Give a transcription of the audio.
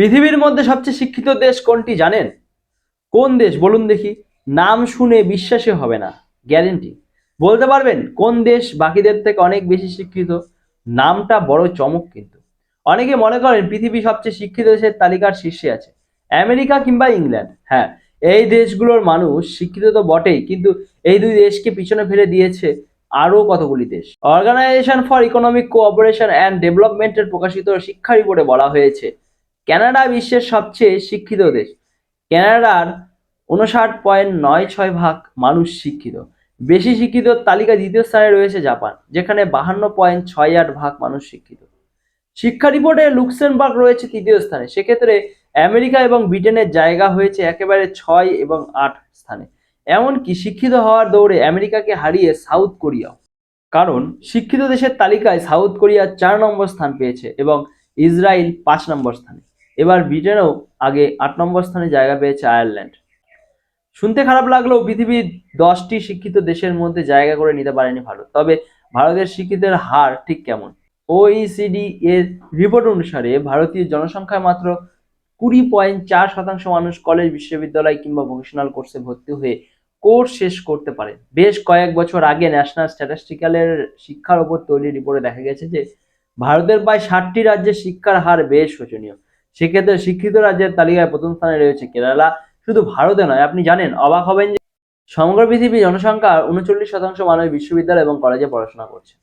পৃথিবীর মধ্যে সবচেয়ে শিক্ষিত দেশ কোনটি জানেন? কোন দেশ বলুন দেখি? নাম শুনে বিশ্বাসই হবে না, গ্যারেন্টি। বলতে পারবেন কোন দেশ বাকিদের থেকে অনেক বেশি শিক্ষিত? নামটা বড় চমক কিন্তু। অনেকে মনে করেন পৃথিবী সবচেয়ে শিক্ষিত দেশের তালিকার শীর্ষে আছে আমেরিকা কিংবা ইংল্যান্ড। হ্যাঁ, এই দেশগুলোর মানুষ শিক্ষিত তো বটেই, কিন্তু এই দুই দেশকে পিছনে ফেলে দিয়েছে আরো কতগুলি দেশ। Organisation for economic cooperation and ডেভেলপমেন্টের প্রকাশিত শিক্ষা রিপোর্টে বলা হয়েছে কানাডা বিশ্বের সবচেয়ে শিক্ষিত দেশ। কানাডার 59.96% মানুষ শিক্ষিত। বেশি শিক্ষিত তালিকায় দ্বিতীয় স্থানে রয়েছে জাপান, যেখানে 52.68% মানুষ শিক্ষিত। শিক্ষা রিপোর্টে লুক্সেমবার্গ রয়েছে তৃতীয় স্থানে। সেক্ষেত্রে আমেরিকা এবং ব্রিটেনের জায়গা হয়েছে একেবারে 6 এবং 8 স্থানে। এমনকি শিক্ষিত হওয়ার দৌড়ে আমেরিকাকে হারিয়ে সাউথ কোরিয়াও। কারণ শিক্ষিত দেশের তালিকায় সাউথ কোরিয়া 4 নম্বর স্থান পেয়েছে এবং ইসরায়েল 5 নম্বর স্থানে। এবার ব্রিটেনও আগে 8 নম্বর স্থানে জায়গা পেয়েছে আয়ারল্যান্ড। শুনতে খারাপ লাগলেও পৃথিবীর 10টি শিক্ষিত দেশের মধ্যে জায়গা করে নিতে পারেনি ভারত। তবে ভারতের শিক্ষিতের হার ঠিক কেমন? ওইসিডি এর রিপোর্ট অনুসারে ভারতীয় জনসংখ্যার মাত্র 20.4% মানুষ কলেজ, বিশ্ববিদ্যালয় কিংবা ভোকেশনাল কোর্সে ভর্তি হয়ে কোর্স শেষ করতে পারে। বেশ কয়েক বছর আগে ন্যাশনাল স্ট্যাটিস্টিক্যালের শিক্ষার উপর তৈরি রিপোর্টে দেখা গেছে যে ভারতের প্রায় 60টি রাজ্যে শিক্ষার হার বেশ শোচনীয়। সেক্ষেত্রে শিক্ষিত রাজ্যের তালিকায় প্রথম স্থানে রয়েছে কেরালা। শুধু ভারতে নয়, আপনি জানেন, অবাক হবেন যে সমগ্র পৃথিবীর জনসংখ্যার 39% মানুষ বিশ্ববিদ্যালয় এবং কলেজে পড়াশোনা করছে।